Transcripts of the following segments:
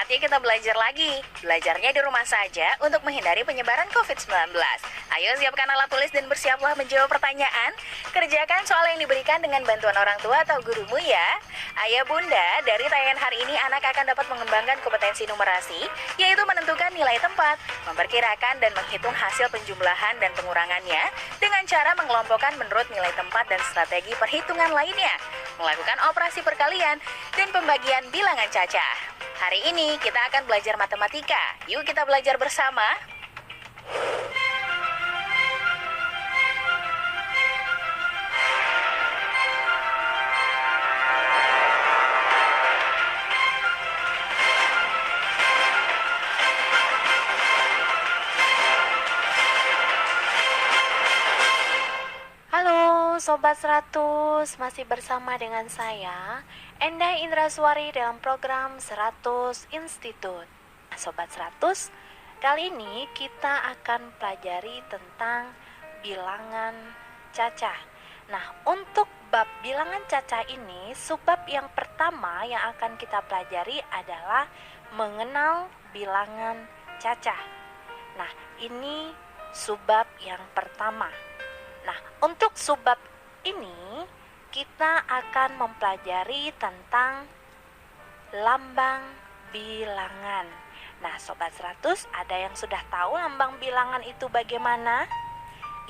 Saatnya kita belajar lagi. Belajarnya di rumah saja untuk menghindari penyebaran COVID-19. Ayo siapkan alat tulis dan bersiaplah menjawab pertanyaan. Kerjakan soal yang diberikan dengan bantuan orang tua atau gurumu ya. Ayah bunda, dari tayangan hari ini anak akan dapat mengembangkan kompetensi numerasi, yaitu menentukan nilai tempat, memperkirakan dan menghitung hasil penjumlahan dan pengurangannya dengan cara mengelompokkan menurut nilai tempat dan strategi perhitungan lainnya, melakukan operasi perkalian dan pembagian bilangan cacah. Hari ini kita akan belajar matematika. Yuk kita belajar bersama. Halo Sobat 100, masih bersama dengan saya Endah Indraswari dalam program 100 Institute. Sobat 100, kali ini kita akan pelajari tentang bilangan cacah. Nah, untuk bab bilangan cacah ini, subbab yang pertama yang akan kita pelajari adalah mengenal bilangan cacah. Nah, ini subbab yang pertama. Nah, untuk subbab ini kita akan mempelajari tentang lambang bilangan. Nah, Sobat 100, ada yang sudah tahu lambang bilangan itu bagaimana?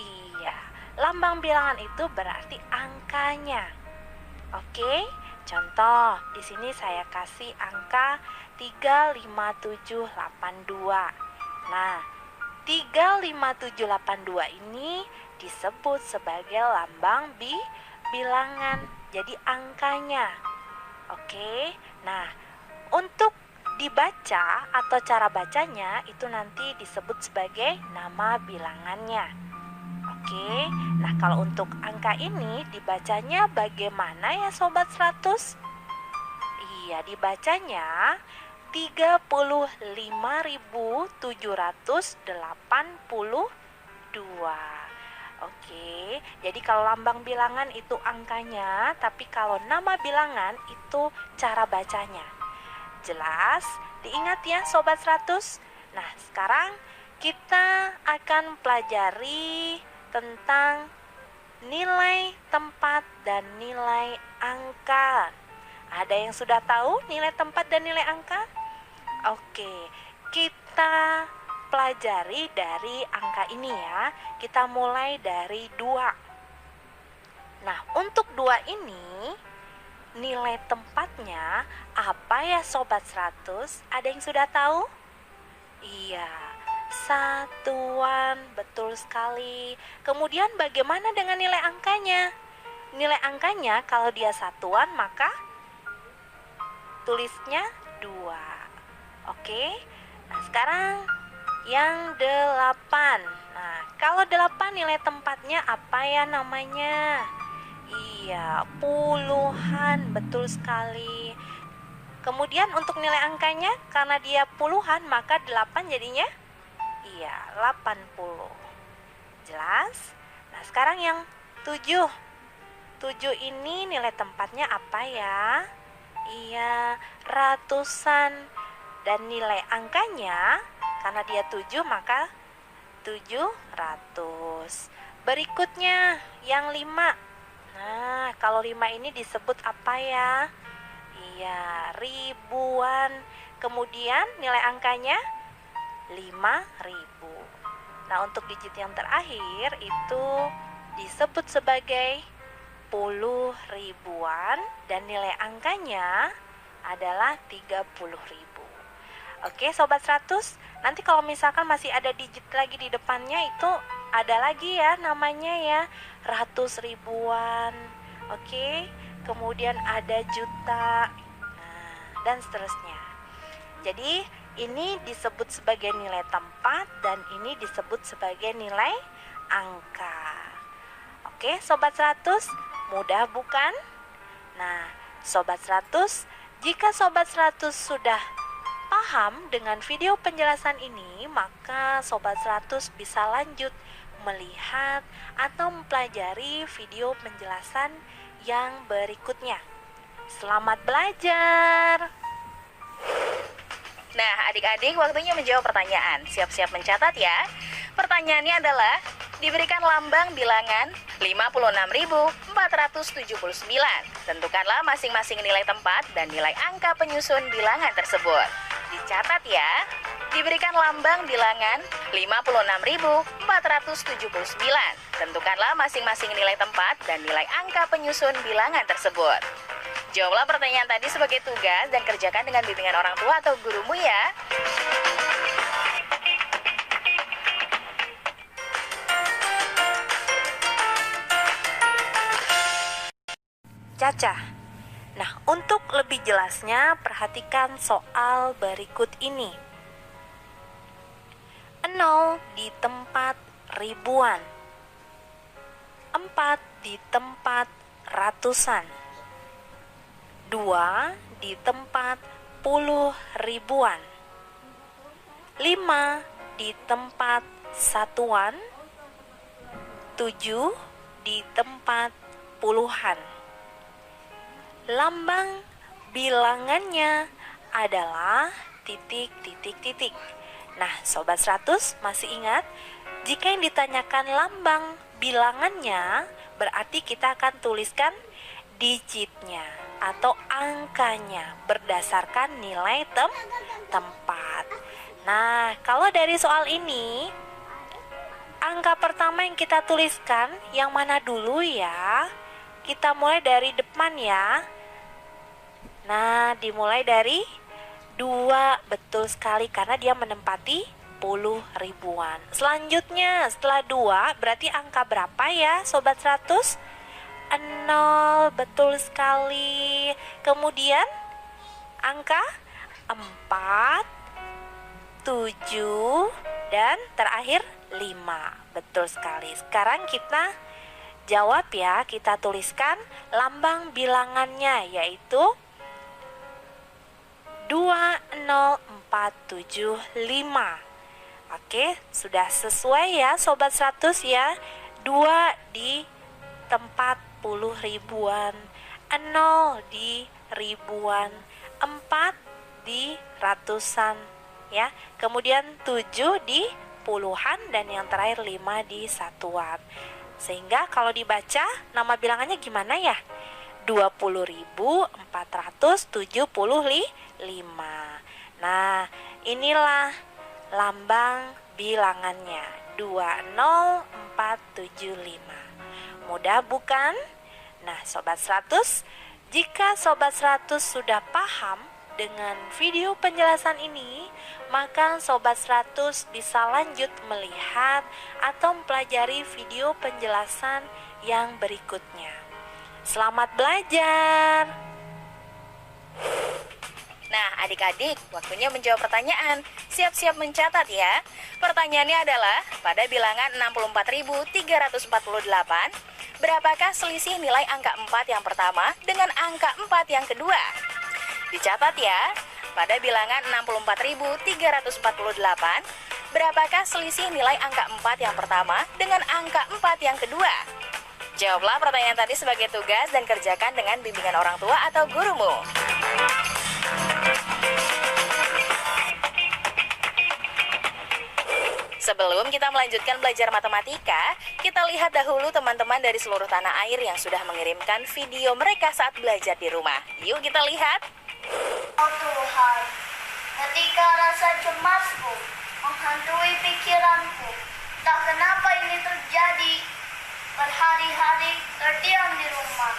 Iya, lambang bilangan itu berarti angkanya. Oke, contoh di sini saya kasih angka 35782. Nah, 35782 ini disebut sebagai lambang bilangan, jadi angkanya. Oke, nah untuk dibaca atau cara bacanya itu nanti disebut sebagai nama bilangannya. Oke, nah kalau untuk angka ini dibacanya bagaimana ya Sobat 100? Iya, dibacanya 35.782. Oke, jadi kalau lambang bilangan itu angkanya, tapi kalau nama bilangan itu cara bacanya. Jelas? Diingat ya Sobat 100? Nah, sekarang kita akan pelajari tentang nilai tempat dan nilai angka. Ada yang sudah tahu nilai tempat dan nilai angka? Oke, kita pelajari dari angka ini ya. Kita mulai dari 2. Nah, untuk 2 ini nilai tempatnya apa ya Sobat 100? Ada yang sudah tahu? Iya, satuan, betul sekali. Kemudian bagaimana dengan nilai angkanya? Nilai angkanya kalau dia satuan maka tulisnya 2. Oke, nah sekarang yang 8. Nah, kalau 8 nilai tempatnya apa ya namanya? Iya, puluhan, betul sekali. Kemudian untuk nilai angkanya, karena dia puluhan, maka 8 jadinya? Iya, 80. Jelas? Nah, sekarang yang 7. 7 ini nilai tempatnya apa ya? Iya, ratusan. Dan nilai angkanya, karena dia 7 maka 700. Berikutnya yang 5. Nah, kalau 5 ini disebut apa ya? Iya, ribuan. Kemudian nilai angkanya 5.000. Nah, untuk digit yang terakhir itu disebut sebagai puluh ribuan dan nilai angkanya adalah 30.000. Oke Sobat 100, nanti kalau misalkan masih ada digit lagi di depannya itu ada lagi ya namanya ya, ratus ribuan. Oke, kemudian ada juta, dan seterusnya. Jadi ini disebut sebagai nilai tempat dan ini disebut sebagai nilai angka. Oke Sobat 100, mudah bukan? Nah Sobat 100, jika Sobat 100 sudah paham dengan video penjelasan ini, maka Sobat 100 bisa lanjut melihat atau mempelajari video penjelasan yang berikutnya. Selamat belajar! Nah, adik-adik waktunya menjawab pertanyaan. Siap-siap mencatat ya. Pertanyaannya adalah, diberikan lambang bilangan 56.479. Tentukanlah masing-masing nilai tempat dan nilai angka penyusun bilangan tersebut. Dicatat ya. Diberikan lambang bilangan 56.479. Tentukanlah masing-masing nilai tempat dan nilai angka penyusun bilangan tersebut. Jawablah pertanyaan tadi sebagai tugas dan kerjakan dengan bimbingan orang tua atau gurumu ya. Caca. Nah, untuk lebih jelasnya perhatikan soal berikut ini. 0 di tempat ribuan, 4 di tempat ratusan, 2 di tempat puluh ribuan, 5 di tempat satuan, 7 di tempat puluhan. Lambang bilangannya adalah titik. Nah, Sobat 100 masih ingat? Jika yang ditanyakan lambang bilangannya, berarti kita akan tuliskan digitnya atau angkanya berdasarkan nilai tempat. Nah, kalau dari soal ini, angka pertama yang kita tuliskan yang mana dulu ya? Kita mulai dari depan ya. Nah, dimulai dari 2, betul sekali karena dia menempati puluh ribuan. Selanjutnya setelah 2 berarti angka berapa ya Sobat 100? 0, betul sekali. Kemudian angka 4, 7, dan terakhir 5. Betul sekali. Sekarang kita jawab ya, kita tuliskan lambang bilangannya yaitu 20475. Oke, sudah sesuai ya Sobat 100 ya. 2 di tempat puluh ribuan, 0 di ribuan, 4 di ratusan ya. Kemudian 7 di puluhan dan yang terakhir 5 di satuan. Sehingga kalau dibaca nama bilangannya gimana ya? 20.475. Nah, inilah lambang bilangannya 20475. Mudah bukan? Nah, Sobat 100, jika Sobat 100 sudah paham dengan video penjelasan ini, maka Sobat 100 bisa lanjut melihat atau mempelajari video penjelasan yang berikutnya. Selamat belajar! Nah, adik-adik, waktunya menjawab pertanyaan. Siap-siap mencatat ya. Pertanyaannya adalah, pada bilangan 64.348, berapakah selisih nilai angka 4 yang pertama dengan angka 4 yang kedua? Dicatat ya, pada bilangan 64.348, berapakah selisih nilai angka 4 yang pertama dengan angka 4 yang kedua? Jawablah pertanyaan tadi sebagai tugas dan kerjakan dengan bimbingan orang tua atau gurumu. Sebelum kita melanjutkan belajar matematika, kita lihat dahulu teman-teman dari seluruh tanah air yang sudah mengirimkan video mereka saat belajar di rumah. Yuk kita lihat. Oh Tuhan, ketika rasa cemasku menghantui pikiranku, tak kenapa ini terjadi. Berhari-hari terdiam di rumah,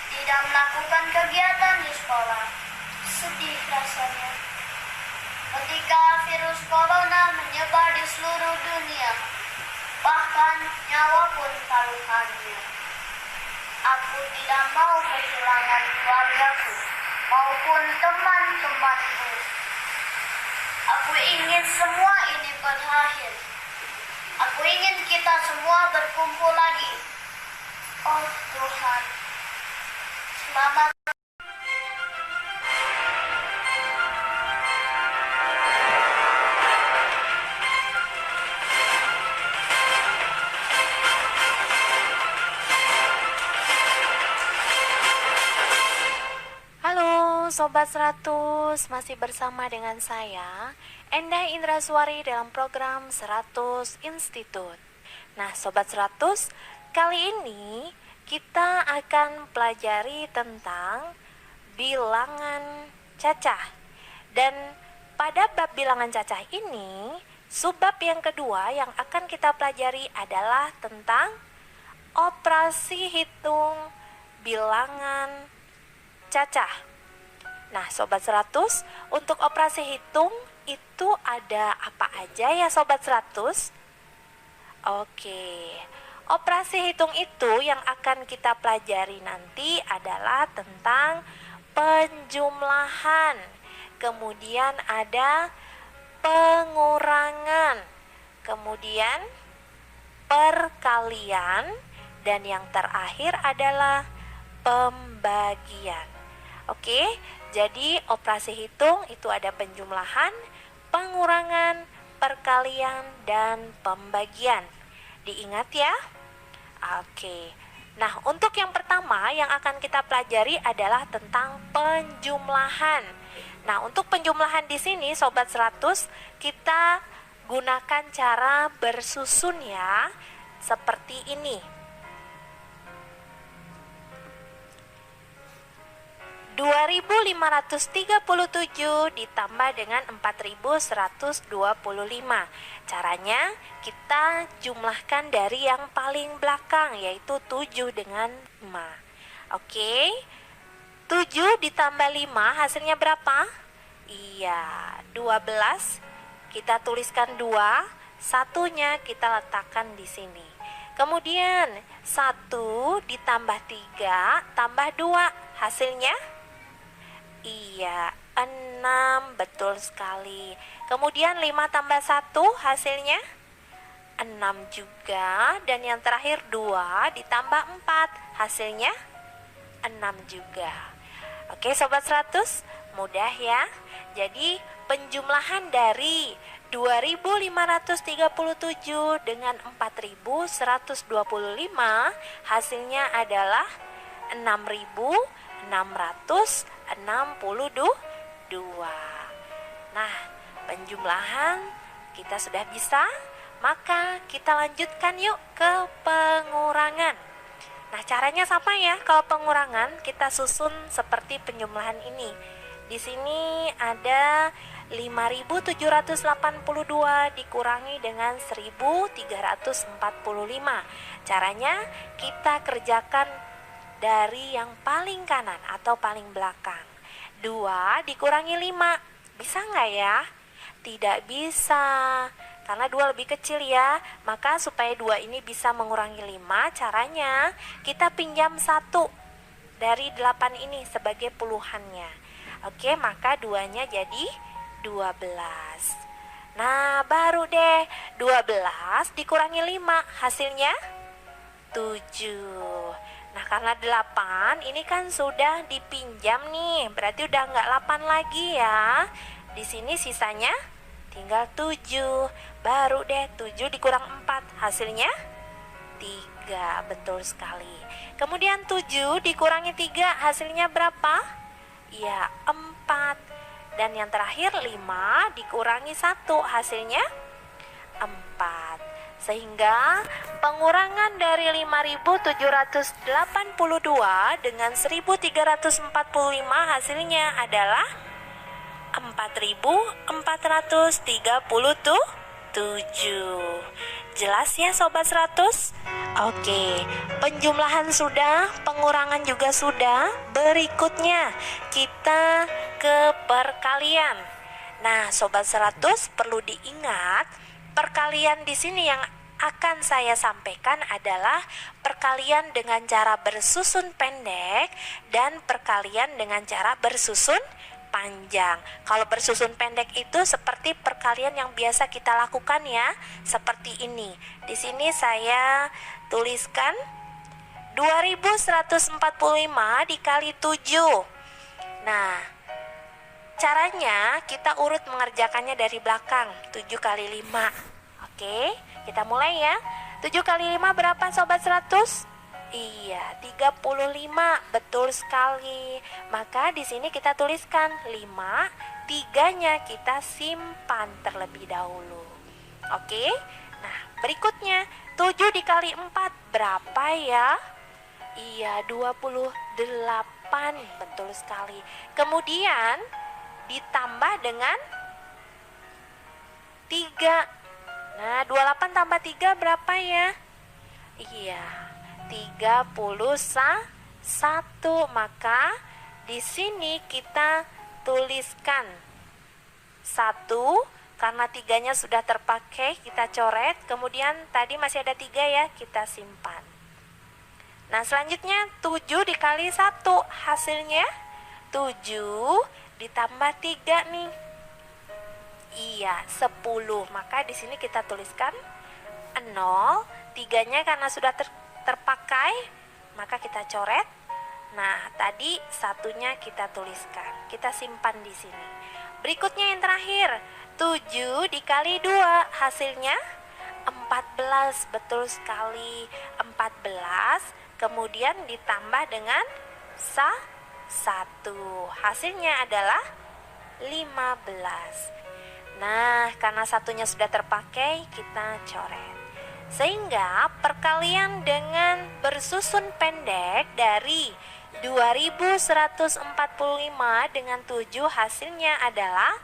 tidak melakukan kegiatan di sekolah. Sedih rasanya. Ketika virus corona menyebar di seluruh dunia, bahkan nyawa pun taruhannya. Aku tidak mau kehilangan keluargaku maupun teman-temanku. Aku ingin semua ini berakhir. Aku ingin kita semua berkumpul lagi. Oh Tuhan, selamat. Sobat 100, masih bersama dengan saya, Endah Indraswari dalam program 100 Institute. Nah, Sobat 100, kali ini kita akan pelajari tentang bilangan cacah. Dan pada bab bilangan cacah ini, subbab yang kedua yang akan kita pelajari adalah tentang operasi hitung bilangan cacah. Nah, Sobat 100, untuk operasi hitung itu ada apa aja ya Sobat 100? Oke, operasi hitung itu yang akan kita pelajari nanti adalah tentang penjumlahan. Kemudian ada pengurangan, kemudian perkalian, dan yang terakhir adalah pembagian. Oke, jadi operasi hitung itu ada penjumlahan, pengurangan, perkalian, dan pembagian. Diingat ya? Oke. Nah, untuk yang pertama yang akan kita pelajari adalah tentang penjumlahan. Nah, untuk penjumlahan di sini Sobat 100, kita gunakan cara bersusun ya, seperti ini. 2.537 ditambah dengan 4.125. Caranya kita jumlahkan dari yang paling belakang, yaitu 7 dengan 5. Oke, 7 ditambah 5 hasilnya berapa? Iya, 12. Kita tuliskan 2, satunya kita letakkan di sini. Kemudian 1 ditambah 3 tambah 2 hasilnya? Iya, 6, betul sekali. Kemudian 5 tambah 1 hasilnya 6 juga. Dan yang terakhir 2 ditambah 4 hasilnya 6 juga. Oke Sobat 100, mudah ya. Jadi penjumlahan dari 2.537 dengan 4.125 hasilnya adalah 6.662. Nah, penjumlahan kita sudah bisa, maka kita lanjutkan yuk ke pengurangan. Nah, caranya sama ya. Kalau pengurangan kita susun seperti penjumlahan ini. Di sini ada 5.782 dikurangi dengan 1.345. Caranya kita kerjakan dari yang paling kanan atau paling belakang. 2 dikurangi 5. Bisa nggak ya? Tidak bisa, karena 2 lebih kecil ya. Maka supaya 2 ini bisa mengurangi 5, caranya kita pinjam 1 dari 8 ini sebagai puluhannya. Oke, maka 2-nya jadi 12. Nah, baru deh 12 dikurangi 5 hasilnya 7. Nah, karena 8 ini kan sudah dipinjam nih, berarti udah nggak 8 lagi ya. Di sini sisanya tinggal 7. Baru deh 7 dikurang 4 hasilnya 3, betul sekali. Kemudian 7 dikurangi 3 hasilnya berapa? Ya, 4. Dan yang terakhir 5 dikurangi 1 hasilnya 4. Sehingga pengurangan dari 5.782 dengan 1.345 hasilnya adalah 4.437. Jelas ya Sobat 100? Oke, penjumlahan sudah, pengurangan juga sudah. Berikutnya kita ke perkalian. Nah, Sobat 100 perlu diingat, perkalian di sini yang akan saya sampaikan adalah perkalian dengan cara bersusun pendek dan perkalian dengan cara bersusun panjang. Kalau bersusun pendek itu seperti perkalian yang biasa kita lakukan ya, seperti ini. Di sini saya tuliskan 2.145 dikali 7. Nah, caranya kita urut mengerjakannya dari belakang, 7 kali 5. Oke, kita mulai ya. 7 kali 5 berapa Sobat 100? Iya, 35. Betul sekali. Maka di sini kita tuliskan 5, 3-nya kita simpan terlebih dahulu. Oke? Nah, berikutnya 7 dikali 4 berapa ya? Iya, 28. Betul sekali. Kemudian ditambah dengan 3. Nah, 28 tambah 3 berapa ya? Iya, 31. Maka di sini kita tuliskan 1 karena 3-nya sudah terpakai, kita coret. Kemudian tadi masih ada 3 ya, kita simpan. Nah, selanjutnya 7 dikali 1 hasilnya 7 ditambah 3 nih. Iya, 10. Maka di sini kita tuliskan 0. 3-nya karena sudah terpakai, maka kita coret. Nah, tadi 1-nya kita tuliskan. Kita simpan di sini. Berikutnya yang terakhir, 7 dikali 2 hasilnya 14. Betul sekali. 14 kemudian ditambah dengan 1. Hasilnya adalah 15. Nah, karena 1-nya sudah terpakai, kita coret. Sehingga perkalian dengan bersusun pendek dari 2145 dengan 7 hasilnya adalah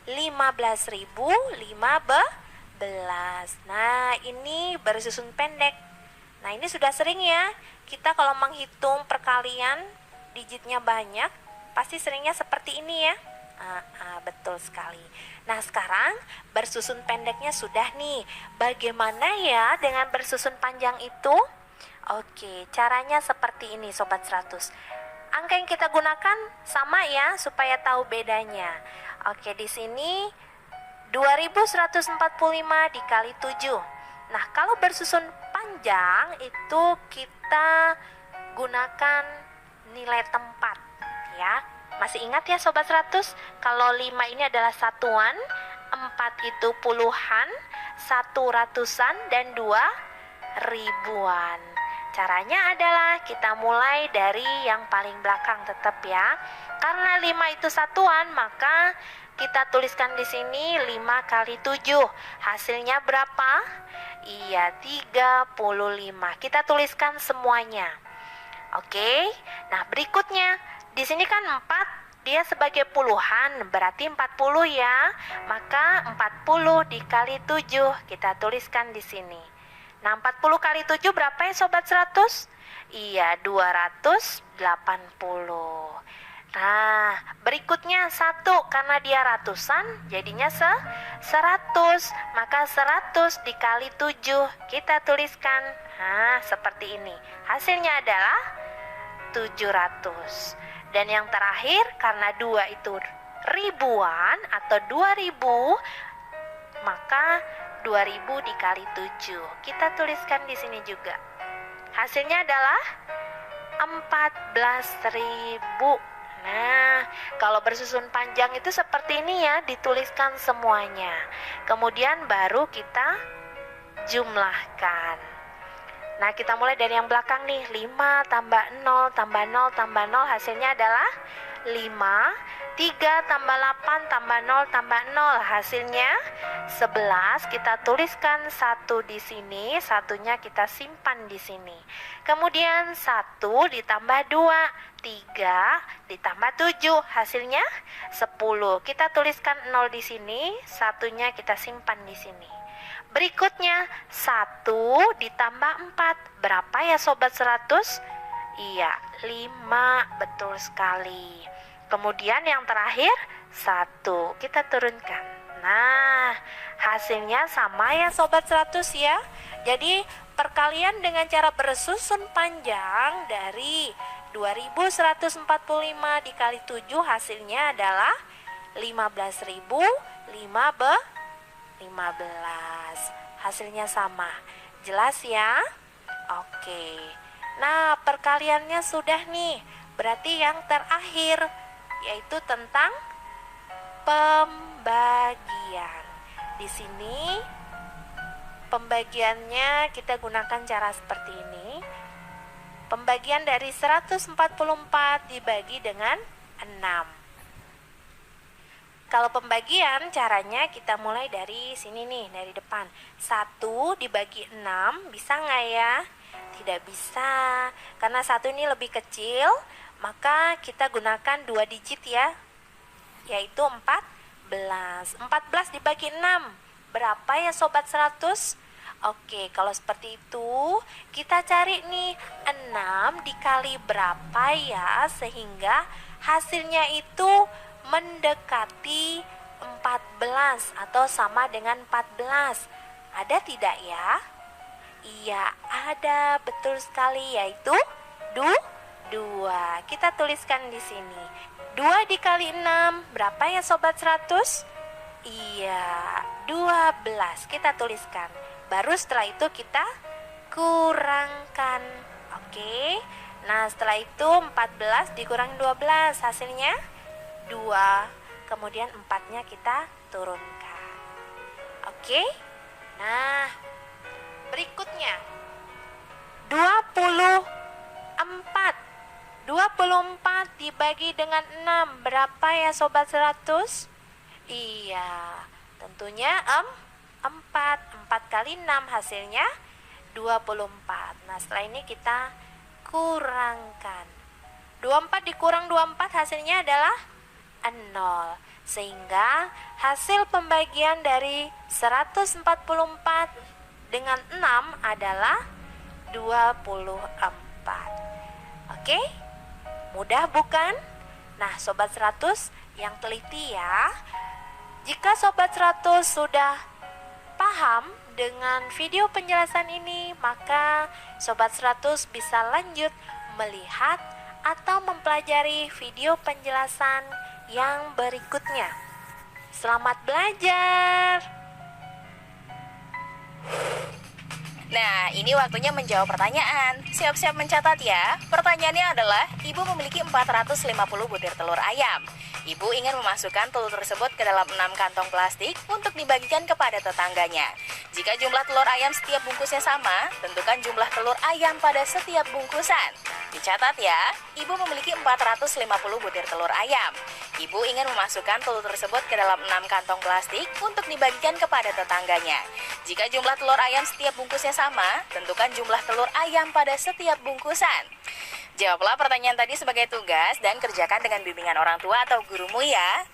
15.015. Nah, ini bersusun pendek. Nah, ini sudah sering ya. Kita kalau menghitung perkalian digitnya banyak, pasti seringnya seperti ini ya. Betul sekali. Nah, sekarang bersusun pendeknya sudah nih. Bagaimana ya dengan bersusun panjang itu? Oke, caranya seperti ini Sobat 100. Angka yang kita gunakan sama ya supaya tahu bedanya. Oke, di sini 2145 dikali 7. Nah, kalau bersusun panjang itu kita gunakan nilai tempat ya. Masih ingat ya Sobat 100? Kalau 5 ini adalah satuan, 4 itu puluhan, 1 ratusan, dan 2 ribuan. Caranya adalah kita mulai dari yang paling belakang tetap ya. Karena 5 itu satuan, maka kita tuliskan di sini 5 kali 7. Hasilnya berapa? Iya, 35. Kita tuliskan semuanya. Oke. Nah, berikutnya di sini kan 4 dia sebagai puluhan, berarti 40 ya. Maka 40 dikali 7 kita tuliskan di sini. Nah, 40 kali 7 berapa ya Sobat 100? Iya, 280. Nah, berikutnya 1 karena dia ratusan jadinya 100. Maka 100 dikali 7 kita tuliskan. Nah, seperti ini. Hasilnya adalah 700. Dan yang terakhir karena 2 itu ribuan atau 2000, maka 2000 dikali 7. Kita tuliskan di sini juga. Hasilnya adalah 14.000. Nah, kalau bersusun panjang itu seperti ini ya, dituliskan semuanya. Kemudian baru kita jumlahkan. Nah, kita mulai dari yang belakang nih. 5 tambah 0 tambah 0 tambah 0 hasilnya adalah 5. 3 tambah 8 tambah 0 tambah 0 hasilnya 11. Kita tuliskan 1 di sini, satunya kita simpan di sini. Kemudian 1 ditambah 2, 3 ditambah 7 hasilnya 10. Kita tuliskan 0 di sini, satunya kita simpan di sini. Berikutnya 1 ditambah 4 berapa ya Sobat 100? Iya, 5. Betul sekali. Kemudian yang terakhir 1 kita turunkan. Nah, hasilnya sama ya Sobat 100 ya. Jadi perkalian dengan cara bersusun panjang dari 2145 dikali 7 hasilnya adalah 15.015. Hasilnya sama. Jelas ya? Oke. Nah, perkaliannya sudah nih. Berarti yang terakhir yaitu tentang pembagian. Di sini pembagiannya kita gunakan cara seperti ini. pembagian dari 144 dibagi dengan 6. Kalau pembagian caranya kita mulai dari sini nih, dari depan. 1 dibagi 6, bisa nggak ya? Tidak bisa, karena 1 ini lebih kecil, maka kita gunakan 2 digit ya, yaitu 14. 14 dibagi 6, berapa ya Sobat 100? Oke, kalau seperti itu, kita cari nih 6 dikali berapa ya, sehingga hasilnya itu mendekati 14 atau sama dengan 14. Ada tidak ya? Iya, ada, betul sekali, yaitu 2. Kita tuliskan di sini. 2 dikali 6, berapa ya Sobat 100? Iya, 12. Kita tuliskan. Baru setelah itu kita kurangkan. Oke. Nah, setelah itu 14 dikurangi 12, hasilnya 2. Kemudian 4-nya kita turunkan. Oke. Nah, berikutnya 24. 24 dibagi dengan 6, berapa ya Sobat 100? Iya, tentunya 4 kali 6 hasilnya 24. Nah, setelah ini kita kurangkan. 24 dikurang 24 hasilnya adalah 0. Sehingga hasil pembagian dari 144 dengan 6 adalah 24. Oke? Mudah bukan? Nah, Sobat 100 yang teliti ya. Jika Sobat 100 sudah paham dengan video penjelasan ini, maka Sobat 100 bisa lanjut melihat atau mempelajari video penjelasan yang berikutnya. Selamat belajar! Nah, ini waktunya menjawab pertanyaan. Siap-siap mencatat ya. Pertanyaannya adalah, Ibu memiliki 450 butir telur ayam. Ibu ingin memasukkan telur tersebut ke dalam 6 kantong plastik untuk dibagikan kepada tetangganya. Jika jumlah telur ayam setiap bungkusnya sama, tentukan jumlah telur ayam pada setiap bungkusan. Dicatat ya, Ibu memiliki 450 butir telur ayam. Ibu ingin memasukkan telur tersebut ke dalam 6 kantong plastik untuk dibagikan kepada tetangganya. Jika jumlah telur ayam setiap bungkusnya sama, tentukan jumlah telur ayam pada setiap bungkusan. Jawablah pertanyaan tadi sebagai tugas dan kerjakan dengan bimbingan orang tua atau gurumu ya.